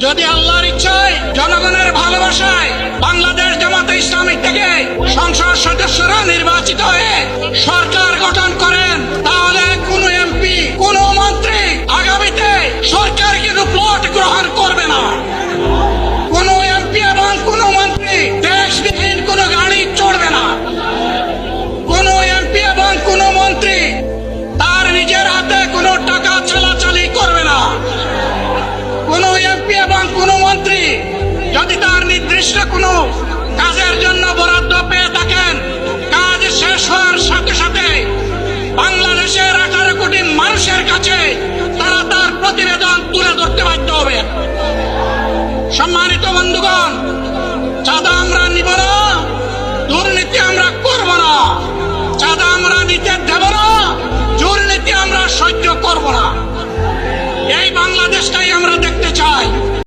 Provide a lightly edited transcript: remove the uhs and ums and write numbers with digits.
যদি আল্লাহর ইচ্ছায় জনগণের ভালোবাসায় বাংলাদেশ জামাতে ইসলামী থেকে সংসদ সদস্যরা নির্বাচিত হয়ে সরকার গঠন করেন, তাহলে কোন এমপি কোন মন্ত্রী আগামীতে সরকার কিন্তু প্লট গ্রহণ করবে না। কোন এমপি এবং কোন মন্ত্রী ট্যাক্সবিহীন কোন গাড়ি চড়বে না। কোন এমপি এবং কোন মন্ত্রী তার নিজের হাতে কোনো টাকা চালাচালি করবে না। কোন এমপি এবং কোন মন্ত্রী যদি তার নির্দিষ্ট কোনো কাজের জন্য বরাদ্দ পেয়ে থাকেন, কাজ শেষ হওয়ার সাথে সাথে বাংলাদেশের 18 কোটি মানুষের কাছে তারা তার প্রতিবেদন তুলে ধরতে বাধ্য হবে। সম্মানিত বন্ধুগণ, চাঁদা আমরা নিব না, দুর্নীতি আমরা করব না। চাঁদা আমরা নিতে দেব না, দুর্নীতি আমরা সহ্য করব না। এই বাংলাদেশটাই আমরা দেখতে